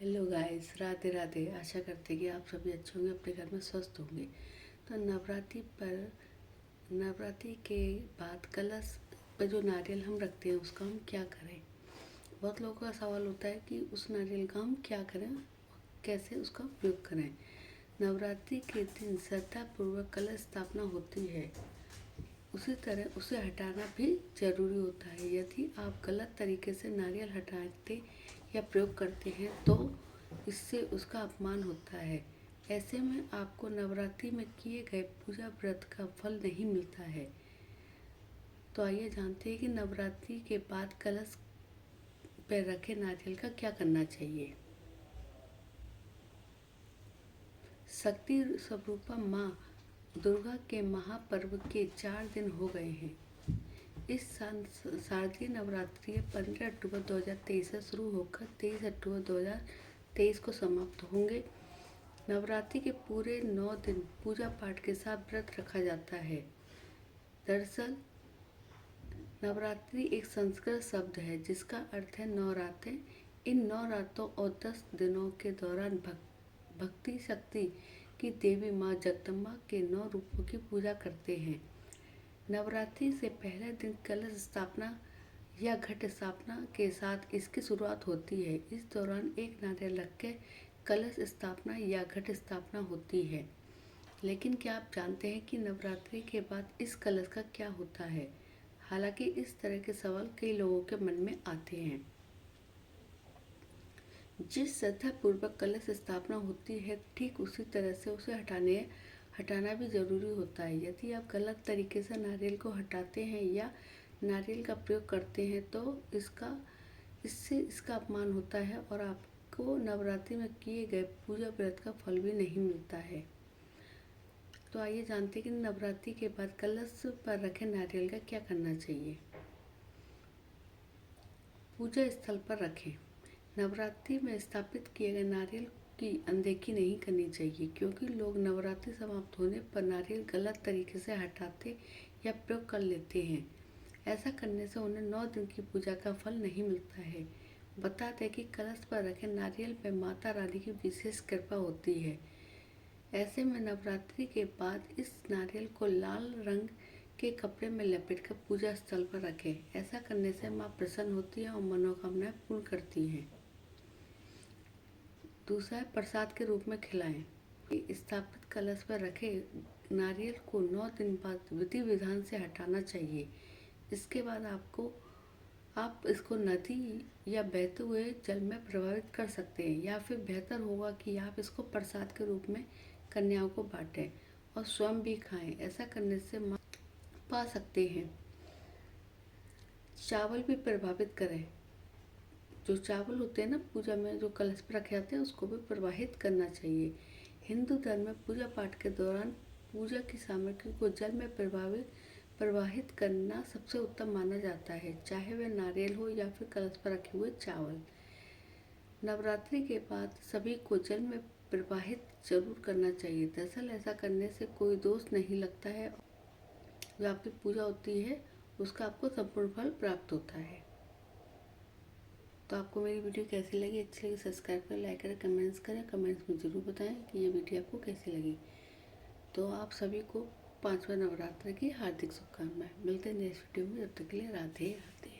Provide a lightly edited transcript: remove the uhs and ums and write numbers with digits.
Hello guys, Radhe Radhe. आशा करते हैं कि आप सभी अच्छे होंगे, अपने घर में स्वस्थ होंगे। तो नवरात्रि के बाद कलश पर जो नारियल हम रखते हैं उसका हम क्या करें। बहुत लोगों का सवाल होता है कि उस नारियल का हम क्या करें, कैसे उसका उपयोग करें। नवरात्रि के दिन श्रद्धा पूर्वक कलश स्थापना होती है, उसी तरह उसे हटाना भी जरूरी होता है। यदि आप गलत तरीके से नारियल हटाते या प्रयोग करते हैं तो इससे उसका अपमान होता है। ऐसे में आपको नवरात्रि में किए गए पूजा व्रत का फल नहीं मिलता है। तो आइए जानते हैं कि नवरात्रि के बाद कलश पर रखे नारियल का क्या करना चाहिए। शक्ति स्वरूपा माँ दुर्गा के महापर्व के 4 दिन हो गए हैं। इस साल शारदीय नवरात्रि 15 अक्टूबर 2023 से शुरू होकर 23 अक्टूबर 2023 को समाप्त होंगे। नवरात्रि के पूरे 9 दिन पूजा पाठ के साथ व्रत रखा जाता है। दरअसल नवरात्रि एक संस्कृत शब्द है जिसका अर्थ है 9 रातें। इन 9 रातों और 10 दिनों के दौरान भक्ति शक्ति की देवी माँ जगदम्बा के 9 रूपों की पूजा करते हैं। नवरात्रि से पहले दिन कलश स्थापना या घट स्थापना के साथ इसकी शुरुआत होती है। इस दौरान एक नारियल रख के कलश स्थापना या घट स्थापना होती है। लेकिन क्या आप जानते हैं कि नवरात्रि के बाद इस कलश का क्या होता है? हालांकि इस तरह के सवाल कई लोगों के मन में आते हैं। जिस श्रद्धा पूर्वक कलश स्थापना होती है ठीक उसी तरह से उसे हटाना भी जरूरी होता है। यदि आप गलत तरीके से नारियल को हटाते हैं या नारियल का प्रयोग करते हैं तो इससे इसका अपमान होता है और आपको नवरात्रि में किए गए पूजा व्रत का फल भी नहीं मिलता है। तो आइए जानते हैं कि नवरात्रि के बाद कलश पर रखे नारियल का क्या करना चाहिए। पूजा स्थल पर रखें। नवरात्रि में स्थापित किए गए नारियल की अनदेखी नहीं करनी चाहिए, क्योंकि लोग नवरात्रि समाप्त होने पर नारियल गलत तरीके से हटाते या प्रयोग कर लेते हैं। ऐसा करने से उन्हें 9 दिन की पूजा का फल नहीं मिलता है। बता दें कि कलश पर रखे नारियल पर माता रानी की विशेष कृपा होती है। ऐसे में नवरात्रि के बाद इस नारियल को लाल रंग के कपड़े में लपेटकर पूजा स्थल पर रखें। ऐसा करने से माँ प्रसन्न होती है और मनोकामनाएं पूर्ण करती हैं। दूसरा है, प्रसाद के रूप में खिलाएं। स्थापित कलश पर रखे नारियल को 9 दिन बाद विधि विधान से हटाना चाहिए। इसके बाद आप इसको नदी या बहते हुए जल में प्रवाहित कर सकते हैं, या फिर बेहतर होगा कि आप इसको प्रसाद के रूप में कन्याओं को बांटें और स्वयं भी खाएं। ऐसा करने से माँ पा सकते हैं। चावल भी प्रभावित करें। जो चावल होते हैं ना पूजा में जो कलश पर रखे जाते हैं उसको भी प्रवाहित करना चाहिए। हिंदू धर्म में पूजा पाठ के दौरान पूजा की सामग्री को जल में प्रवाहित करना सबसे उत्तम माना जाता है, चाहे वह नारियल हो या फिर कलश पर रखे हुए चावल। नवरात्रि के बाद सभी को जल में प्रवाहित जरूर करना चाहिए। दरअसल ऐसा करने से कोई दोष नहीं लगता है। जो आपकी पूजा होती है उसका आपको संपूर्ण फल प्राप्त होता है। तो आपको मेरी वीडियो कैसी लगी? अच्छी लगी सब्सक्राइब करें, लाइक करें, कमेंट्स करें। कमेंट्स में ज़रूर बताएं कि ये वीडियो आपको कैसी लगी। तो आप सभी को 5वें नवरात्र की हार्दिक शुभकामनाएं। मिलते हैं नेक्स्ट वीडियो में, जब तक के लिए राधे राधे।